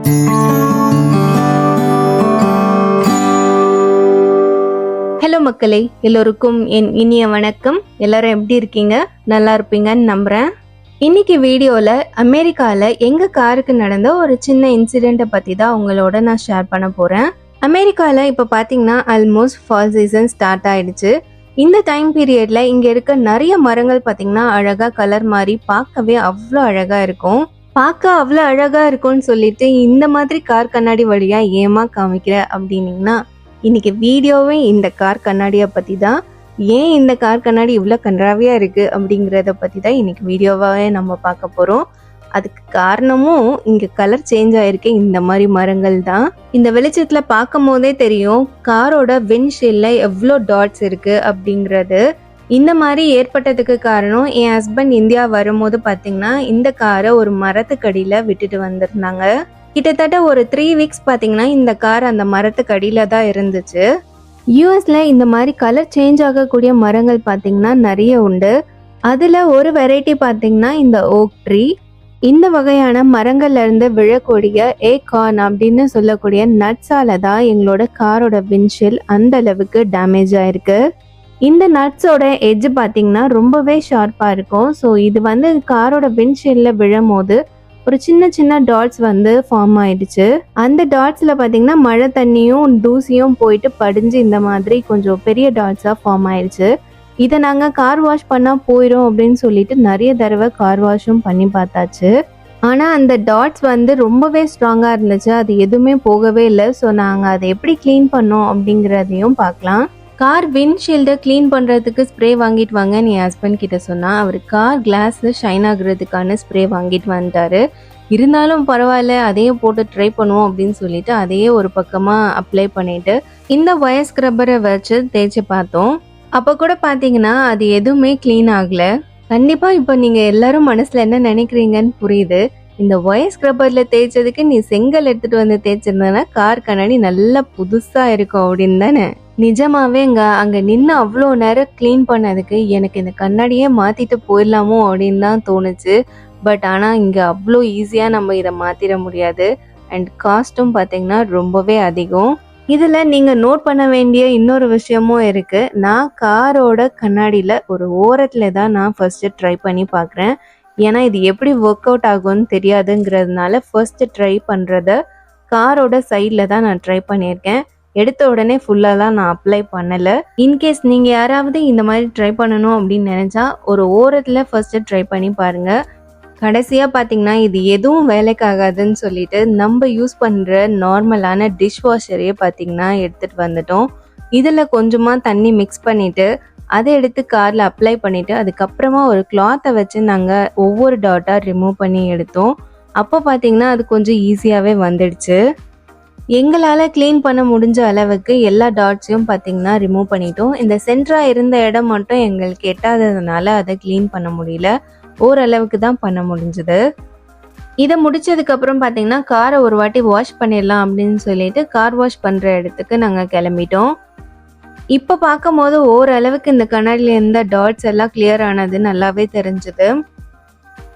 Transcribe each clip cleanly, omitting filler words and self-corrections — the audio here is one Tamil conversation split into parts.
ஹலோ மக்களே, எல்லோருக்கும் என் இனிய வணக்கம். எல்லாரும் எப்படி இருக்கீங்க? நல்லா இருப்பீங்கன்னு நம்புறேன். இன்னைக்கு வீடியோல அமெரிக்கால எங்க காருக்கு நடந்த ஒரு சின்ன இன்சிடென்ட்டை பத்தி தான் உங்களோட நான் ஷேர் பண்ண போறேன். அமெரிக்கால இப்ப பாத்தீங்கன்னா ஆல்மோஸ்ட் ஃபால் சீசன் ஸ்டார்ட் ஆயிடுச்சு. இந்த டைம் பீரியட்ல இங்க இருக்க நிறைய மரங்கள் பாத்தீங்கன்னா அழகா கலர் மாறி பார்க்கவே அவ்வளோ அழகா இருக்கும். பார்க்க அவ்வளோ அழகா இருக்கும்னு சொல்லிட்டு இந்த மாதிரி கார் கண்ணாடி வழியா ஏமா காமிக்கிற அப்படின்னீங்கன்னா, இன்னைக்கு வீடியோவே இந்த கார் கண்ணாடியை பற்றி தான். ஏன் இந்த கார் கண்ணாடி இவ்வளோ கன்றாவியாக இருக்குது அப்படிங்கிறத பற்றி தான் இன்னைக்கு வீடியோவாகவே நம்ம பார்க்க போகிறோம். அதுக்கு காரணமும் இங்கே கலர் சேஞ்ச் ஆகிருக்கு இந்த மாதிரி மரங்கள் தான். இந்த வெளிச்சத்தில் பார்க்கும் போதே தெரியும் காரோட விண்ட்ஷீல்டில் எவ்வளோ டாட்ஸ் இருக்குது அப்படிங்கிறது. இந்த மாதிரி ஏற்பட்டதுக்கு காரணம் என் ஹஸ்பண்ட் இந்தியா வரும்போது பார்த்தீங்கன்னா இந்த காரை ஒரு மரத்துக்கடியில் விட்டுட்டு வந்திருந்தாங்க. கிட்டத்தட்ட ஒரு 3 வீக்ஸ் பார்த்தீங்கன்னா இந்த கார் அந்த மரத்துக்கு அடியில தான் இருந்துச்சு. யூஎஸ்ல இந்த மாதிரி கலர் சேஞ்ச் ஆகக்கூடிய மரங்கள் பார்த்தீங்கன்னா நிறைய உண்டு. அதில் ஒரு வெரைட்டி பார்த்தீங்கன்னா இந்த ஓக் ட்ரீ. இந்த வகையான மரங்கள்ல இருந்து விழக்கூடிய ஏகார்ன் அப்படின்னு சொல்லக்கூடிய நட்ஸால தான் எங்களோட காரோட விண்ட்ஷீல்ட் அந்த அளவுக்கு டேமேஜ் ஆயிருக்கு. இந்த நட்ஸோட எட்ஜ் பார்த்தீங்கன்னா ரொம்பவே ஷார்ப்பாக இருக்கும். ஸோ இது வந்து காரோட விண்ட்ஷீல்டில் விழும் போது ஒரு சின்ன சின்ன டாட்ஸ் வந்து ஃபார்ம் ஆயிடுச்சு. அந்த டாட்ஸில் பார்த்தீங்கன்னா மழை தண்ணியும் தூசியும் போயிட்டு படிஞ்சு இந்த மாதிரி கொஞ்சம் பெரிய டாட்ஸாக ஃபார்ம் ஆயிடுச்சு. இதை நாங்கள் கார் வாஷ் பண்ணால் போயிடும் அப்படின்னு சொல்லிட்டு நிறைய தடவை கார் வாஷும் பண்ணி பார்த்தாச்சு. ஆனால் அந்த டாட்ஸ் வந்து ரொம்பவே ஸ்ட்ராங்காக இருந்துச்சு. அது எதுவுமே போகவே இல்லை. ஸோ நாங்கள் அதை எப்படி க்ளீன் பண்ணோம் அப்படிங்கிறதையும் பார்க்கலாம். கார் விண்ட்ஷீல்டை க்ளீன் பண்ணுறதுக்கு ஸ்ப்ரே வாங்கிட்டு வாங்கன்னு என் ஹஸ்பண்ட் கிட்ட சொன்னால் அவர் கார் கிளாஸில் ஷைன் ஆகுறதுக்கான ஸ்ப்ரே வாங்கிட்டு வந்துட்டாரு. இருந்தாலும் பரவாயில்ல, அதையே போட்டு ட்ரை பண்ணுவோம் அப்படின்னு சொல்லிட்டு அதையே ஒரு பக்கமாக அப்ளை பண்ணிட்டு இந்த ஒயர் ஸ்க்ரப்பரை வச்சு தேய்ச்சி பார்த்தோம். அப்போ கூட பார்த்தீங்கன்னா அது எதுவுமே க்ளீன் ஆகலை. கண்டிப்பாக இப்போ நீங்கள் எல்லாரும் மனசில் என்ன நினைக்கிறீங்கன்னு புரியுது. இந்த ஒயர் ஸ்க்ரப்பரில் தேய்ச்சதுக்கு நீ செங்கல் எடுத்துகிட்டு வந்து தேய்ச்சிருந்தேன்னா கார் கண்ணாடி நல்லா புதுசாக இருக்கும் அப்படின்னு தானே. நிஜமாவே அங்கே நின்று அவ்வளோ நேரம் க்ளீன் பண்ணதுக்கு எனக்கு இந்த கண்ணாடியே மாற்றிட்டு போயிடலாமோ அப்படின்னு தான் தோணுச்சு. பட் ஆனால் இங்கே அவ்வளோ ஈஸியாக நம்ம இதை மாற்றிட முடியாது. அண்ட் காஸ்ட்டும் பார்த்தீங்கன்னா ரொம்பவே அதிகம். இதில் நீங்கள் நோட் பண்ண வேண்டிய இன்னொரு விஷயமும் இருக்குது. நான் காரோட கண்ணாடியில் ஒரு ஓரத்தில் தான் நான் ஃபர்ஸ்ட்டு ட்ரை பண்ணி பார்க்குறேன். ஏன்னா இது எப்படி ஒர்க் அவுட் ஆகும்னு தெரியாதுங்கிறதுனால ஃபர்ஸ்ட்டு ட்ரை பண்ணுறத காரோட சைடில் தான் நான் ட்ரை பண்ணியிருக்கேன். எடுத்த உடனே ஃபுல்லாலாம் நான் அப்ளை பண்ணலை. இன்கேஸ் நீங்கள் யாராவது இந்த மாதிரி ட்ரை பண்ணணும் அப்படின்னு நினச்சா ஒரு ஓரத்தில் ஃபர்ஸ்ட்டு ட்ரை பண்ணி பாருங்கள். கடைசியாக பார்த்தீங்கன்னா இது எதுவும் வேலைக்காகாதுன்னு சொல்லிட்டு நம்ம யூஸ் பண்ணுற நார்மலான டிஷ் வாஷரையே பார்த்தீங்கன்னா எடுத்துகிட்டு வந்துட்டோம். இதில் கொஞ்சமாக தண்ணி மிக்ஸ் பண்ணிவிட்டு அதை எடுத்து காரில் அப்ளை பண்ணிவிட்டு அதுக்கப்புறமா ஒரு கிளாத்தை வச்சு நாங்கள் ஒவ்வொரு டாட்டாக ரிமூவ் பண்ணி எடுத்தோம். அப்போ பார்த்தீங்கன்னா அது கொஞ்சம் ஈஸியாகவே வந்துடுச்சு. எங்களால் க்ளீன் பண்ண முடிஞ்ச அளவுக்கு எல்லா டாட்ஸையும் பார்த்தீங்கன்னா ரிமூவ் பண்ணிட்டோம். இந்த சென்டராக இருந்த இடம் மட்டும் எங்களுக்கு எட்டாததுனால அதை க்ளீன் பண்ண முடியல. ஓரளவுக்கு தான் பண்ண முடிஞ்சது. இதை முடிச்சதுக்கப்புறம் பார்த்தீங்கன்னா காரை ஒரு வாட்டி வாஷ் பண்ணிடலாம் அப்படின்னு சொல்லிட்டு கார் வாஷ் பண்ணுற இடத்துக்கு நாங்கள் கிளம்பிட்டோம். இப்போ பார்க்கும் போது ஓரளவுக்கு இந்த கண்ணாடியில் இருந்த டாட்ஸ் எல்லாம் கிளியர் ஆனது நல்லாவே தெரிஞ்சுது.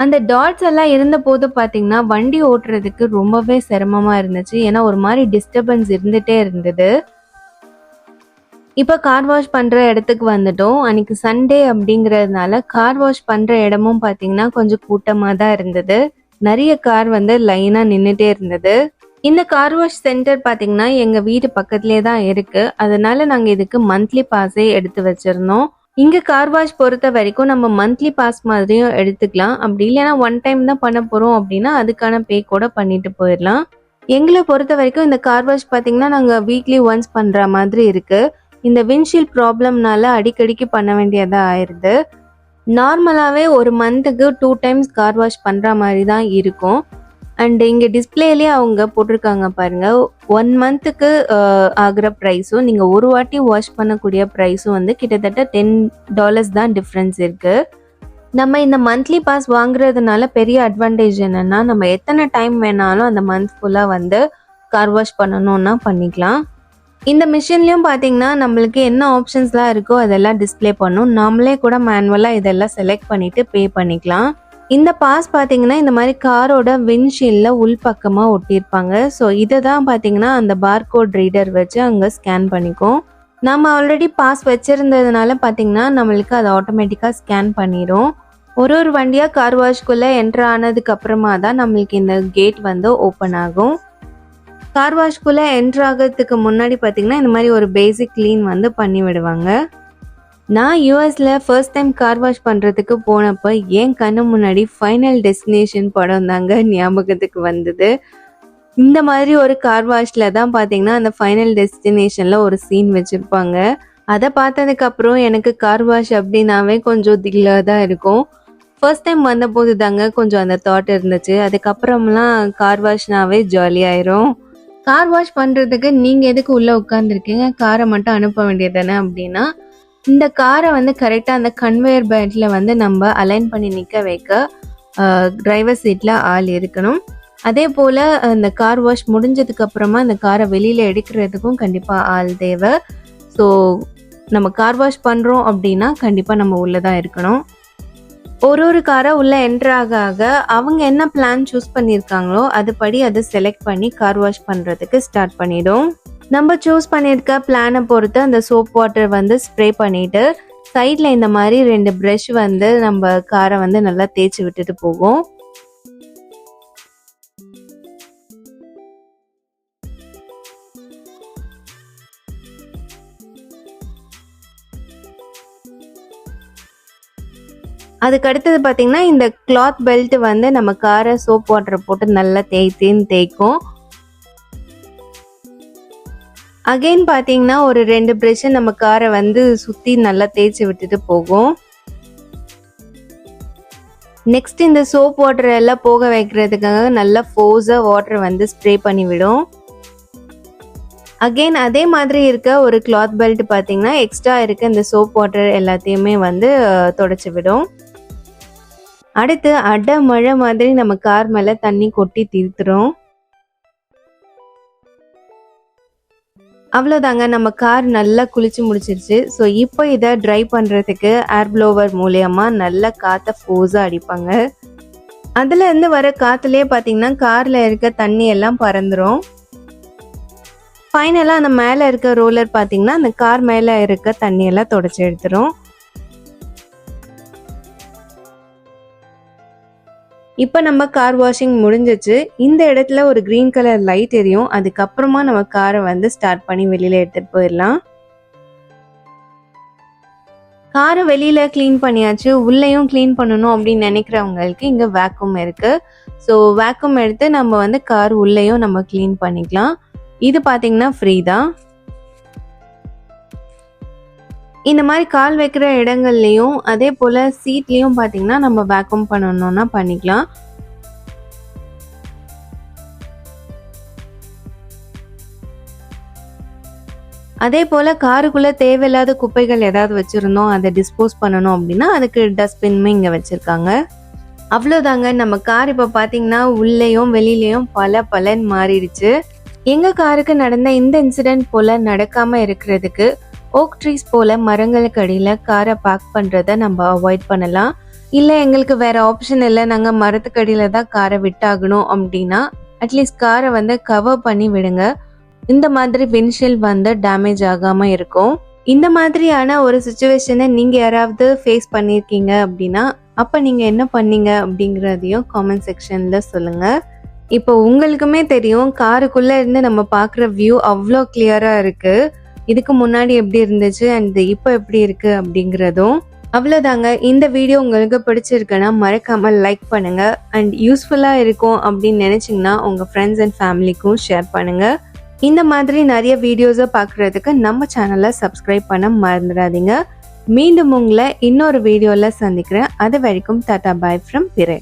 அந்த டாட்ஸ் எல்லாம் இருந்த போது பார்த்தீங்கன்னா வண்டி ஓட்டுறதுக்கு ரொம்பவே சிரமமாக இருந்துச்சு. ஏன்னா ஒரு மாதிரி டிஸ்டர்பன்ஸ் இருந்துகிட்டே இருந்தது. இப்போ கார் வாஷ் பண்ணுற இடத்துக்கு வந்துட்டோம். அன்னைக்கு சண்டே அப்படிங்கிறதுனால கார் வாஷ் பண்ணுற இடமும் பார்த்தீங்கன்னா கொஞ்சம் கூட்டமாக தான் இருந்தது. நிறைய கார் வந்து லைனாக நின்றுட்டே இருந்தது. இந்த கார் வாஷ் சென்டர் பார்த்தீங்கன்னா எங்கள் வீட்டு பக்கத்துலேயே தான் இருக்குது. அதனால நாங்கள் இதுக்கு மந்த்லி பாஸே எடுத்து வச்சுருந்தோம். இங்கே கார் வாஷ் பொறுத்த வரைக்கும் நம்ம மந்த்லி பாஸ் மாதிரியும் எடுத்துக்கலாம். அப்படி இல்லைன்னா 1 டைம் தான் பண்ண போகிறோம் அப்படின்னா அதுக்கான பே கூட பண்ணிட்டு போயிடலாம். எங்களை பொறுத்த வரைக்கும் இந்த கார் வாஷ் பார்த்தீங்கன்னா நாங்கள் வீக்லி ஒன்ஸ் பண்ணுற மாதிரி இருக்குது. இந்த விண்ட்ஷீல்ட் ப்ராப்ளம்னால அடிக்கடிக்கு பண்ண வேண்டியதாக ஆயிடுது. நார்மலாகவே ஒரு மந்த்துக்கு 2 டைம்ஸ் கார் வாஷ் பண்ணுற மாதிரி தான் இருக்கும். அண்ட் இங்கே டிஸ்பிளேலேயே அவங்க போட்டிருக்காங்க பாருங்கள், 1 மந்த்துக்கு ஆகிற ப்ரைஸும் நீங்கள் ஒரு வாட்டி வாஷ் பண்ணக்கூடிய ப்ரைஸும் வந்து கிட்டத்தட்ட $10 தான் டிஃப்ரென்ஸ் இருக்குது. நம்ம இந்த மந்த்லி பாஸ் வாங்குறதுனால பெரிய அட்வான்டேஜ் என்னென்னா நம்ம எத்தனை டைம் வேணாலும் அந்த மந்த் ஃபுல்லாக வந்து கார் வாஷ் பண்ணணுன்னா பண்ணிக்கலாம். இந்த மிஷின்லேயும் பார்த்தீங்கன்னா நம்மளுக்கு என்ன ஆப்ஷன்ஸ்லாம் இருக்கோ அதெல்லாம் டிஸ்பிளே பண்ணும். நாமளே கூட மேனுவலாக இதெல்லாம் செலக்ட் பண்ணிவிட்டு பே பண்ணிக்கலாம். இந்த பாஸ் பார்த்தீங்கன்னா இந்த மாதிரி காரோட விண்ட்ஷீல்ட்ல உள்பக்கமா ஒட்டியிருப்பாங்க. ஸோ இதை தான் பார்த்தீங்கன்னா அந்த பார்கோட் ரீடர் வச்சு அங்கே ஸ்கேன் பண்ணிக்கும். நம்ம ஆல்ரெடி பாஸ் வச்சிருந்ததுனால பார்த்தீங்கன்னா நம்மளுக்கு அது ஆட்டோமேட்டிக்காக ஸ்கேன் பண்ணிடும். ஒரு ஒரு வண்டியாக கார் வாஷ்குள்ளே என்ட்ரு ஆனதுக்கு அப்புறமா தான் நம்மளுக்கு இந்த கேட் வந்து ஓப்பன் ஆகும். கார் வாஷ்குள்ளே என்ட்ரு ஆகிறதுக்கு முன்னாடி பார்த்தீங்கன்னா இந்த மாதிரி ஒரு பேசிக் க்ளீன் வந்து பண்ணி விடுவாங்க. நான் யூஎஸில் ஃபர்ஸ்ட் டைம் கார் வாஷ் பண்ணுறதுக்கு போனப்போ என் கண்ணு முன்னாடி ஃபைனல் டெஸ்டினேஷன் படம் தாங்க ஞாபகத்துக்கு வந்தது. இந்த மாதிரி ஒரு கார் வாஷில் தான் பார்த்தீங்கன்னா அந்த ஃபைனல் டெஸ்டினேஷனில் ஒரு சீன் வச்சுருப்பாங்க. அதை பார்த்ததுக்கப்புறம் எனக்கு கார் வாஷ் அப்படின்னாவே கொஞ்சம் தில்லாக தான் இருக்கும். ஃபர்ஸ்ட் டைம் வந்தபோது தாங்க கொஞ்சம் அந்த தாட் இருந்துச்சு. அதுக்கப்புறம்லாம் கார் வாஷ்னாவே ஜாலியாயிரும். கார் வாஷ் பண்ணுறதுக்கு நீங்கள் எதுக்கு உள்ளே உட்காந்துருக்கீங்க, காரை மட்டும் அனுப்ப வேண்டியது தானே அப்படின்னா, இந்த காரை வந்து கரெக்டாக அந்த கன்வேயர் பெல்ட்டில் வந்து நம்ம அலைன் பண்ணி நிற்க வைக்க டிரைவர் சீட்டில் ஆள் இருக்கணும். அதே போல் அந்த கார் வாஷ் முடிஞ்சதுக்கு அப்புறமா அந்த காரை வெளியில் எடுக்கிறதுக்கும் கண்டிப்பாக ஆள் தேவை. ஸோ நம்ம கார் வாஷ் பண்ணுறோம் அப்படின்னா கண்டிப்பாக நம்ம உள்ளே தான் இருக்கணும். ஒரு காரை உள்ளே என்ட்ரு ஆக அவங்க என்ன பிளான் சூஸ் பண்ணியிருக்காங்களோ அதுபடி அதை செலக்ட் பண்ணி கார் வாஷ் பண்ணுறதுக்கு ஸ்டார்ட் பண்ணிடும். நம்ம சூஸ் பண்ணியிருக்க பிளானை பொறுத்து அந்த சோப் வாட்டர் வந்து ஸ்ப்ரே பண்ணிவிட்டு சைடில் இந்த மாதிரி 2 ப்ரஷ் வந்து நம்ம காரை வந்து நல்லா தேய்ச்சி விட்டுட்டு போகும். அதுக்கு அடுத்தது பார்த்தீங்கன்னா இந்த கிளாத் பெல்ட் வந்து நம்ம காரை சோப் வாட்டரை போட்டு நல்லா தேய்க்கும். அகெயின் பார்த்தீங்கன்னா ஒரு 2 ப்ரஷ் நம்ம காரை வந்து சுற்றி நல்லா தேய்ச்சி விட்டுட்டு போகும். நெக்ஸ்ட் இந்த சோப் வாட்டர் எல்லாம் போக வைக்கிறதுக்காக நல்லா ஃபோர்ஸாக வாட்டர் வந்து ஸ்ப்ரே பண்ணிவிடும். அகெயின் அதே மாதிரி இருக்க ஒரு கிளாத் பெல்ட் பார்த்தீங்கன்னா எக்ஸ்ட்ரா இருக்க இந்த சோப் வாட்டர் எல்லாத்தையுமே வந்து தொடச்சி விடும். அடுத்து அடை மழை மாதிரி நம்ம கார் மேலே தண்ணி கொட்டி தீர்த்துரும். அவ்வளோதாங்க, நம்ம கார் நல்லா குளிச்சு முடிச்சிருச்சு. ஸோ இப்போ இதை ட்ரை பண்ணுறதுக்கு ஏர் ப்ளோவர் மூலயமா நல்லா காற்றை ஃபோர்ஸாக அடிப்பாங்க. அதுலேருந்து வர காற்றுலேயே பார்த்தீங்கன்னா காரில் இருக்க தண்ணி எல்லாம் பறந்துடும். ஃபைனலாக அந்த மேலே இருக்க ரோலர் பார்த்தீங்கன்னா அந்த கார் மேலே இருக்க தண்ணியெல்லாம் தொடச்சி எடுத்துரும். இப்போ நம்ம கார் வாஷிங் முடிஞ்சிச்சு. இந்த இடத்துல ஒரு க்ரீன் கலர் லைட் எரியும். அதுக்கப்புறமா நம்ம காரை வந்து ஸ்டார்ட் பண்ணி வெளியில் எடுத்துகிட்டு போயிடலாம். காரை வெளியில் க்ளீன் பண்ணியாச்சு. உள்ளேயும் க்ளீன் பண்ணணும் அப்படின்னு நினைக்கிறவங்களுக்கு இங்கே வேக்யூம் இருக்குது. ஸோ வேக்யூம் எடுத்து நம்ம வந்து கார் உள்ளேயும் நம்ம க்ளீன் பண்ணிக்கலாம். இது பார்த்தீங்கன்னா ஃப்ரீ தான். இந்த மாதிரி கால் வைக்கிற இடங்கள்லையும் அதே போல் சீட்லேயும் பார்த்தீங்கன்னா நம்ம வேக்யூம் பண்ணணும்னா பண்ணிக்கலாம். அதே போல் காருக்குள்ளே தேவையில்லாத குப்பைகள் ஏதாவது வச்சுருந்தோம் அதை டிஸ்போஸ் பண்ணணும் அப்படின்னா அதுக்கு டஸ்ட்பின்மே இங்கே வச்சுருக்காங்க. அவ்வளோதாங்க, நம்ம கார் இப்போ பார்த்தீங்கன்னா உள்ளேயும் வெளியிலையும் பலன்னு மாறிடுச்சு. எங்கள் காருக்கு நடந்த இந்த இன்சிடென்ட் போல் நடக்காமல் இருக்கிறதுக்கு ஓக் ட்ரீஸ் போல் மரங்களுக்கு அடியில் காரை பார்க் பண்ணுறதை நம்ம அவாய்ட் பண்ணலாம். இல்லை எங்களுக்கு வேறு ஆப்ஷன் இல்லை, நாங்கள் மரத்துக்கு அடியில் தான் காரை விட்டாகணும் அப்படின்னா அட்லீஸ்ட் காரை வந்து கவர் பண்ணி விடுங்க. இந்த மாதிரி விண்ட்ஷீல்ட் வந்து டேமேஜ் ஆகாமல் இருக்கும். இந்த மாதிரியான ஒரு சுச்சுவேஷனை நீங்கள் யாராவது ஃபேஸ் பண்ணியிருக்கீங்க அப்படின்னா அப்போ நீங்கள் என்ன பண்ணீங்க அப்படிங்கிறதையும் காமெண்ட் செக்ஷனில் சொல்லுங்கள். இப்போ உங்களுக்குமே தெரியும் காருக்குள்ளே இருந்து நம்ம பார்க்குற வியூ அவ்வளோ கிளியராக இருக்குது. இதுக்கு முன்னாடி எப்படி இருந்துச்சு அண்ட் இப்போ எப்படி இருக்குது அப்படிங்கிறதும். அவ்வளோதாங்க, இந்த வீடியோ உங்களுக்கு பிடிச்சிருக்குன்னா மறக்காமல் லைக் பண்ணுங்கள். அண்ட் யூஸ்ஃபுல்லாக இருக்கும் அப்படின்னு நினச்சிங்கன்னா உங்கள் ஃப்ரெண்ட்ஸ் அண்ட் ஃபேமிலிக்கும் ஷேர் பண்ணுங்கள். இந்த மாதிரி நிறைய வீடியோஸை பார்க்குறதுக்கு நம்ம சேனலை சப்ஸ்கிரைப் பண்ண மறந்துடாதீங்க. மீண்டும் உங்களை இன்னொரு வீடியோவில் சந்திக்கிறேன். அது வரைக்கும் டாடா பாய் ஃப்ரம் பிறை.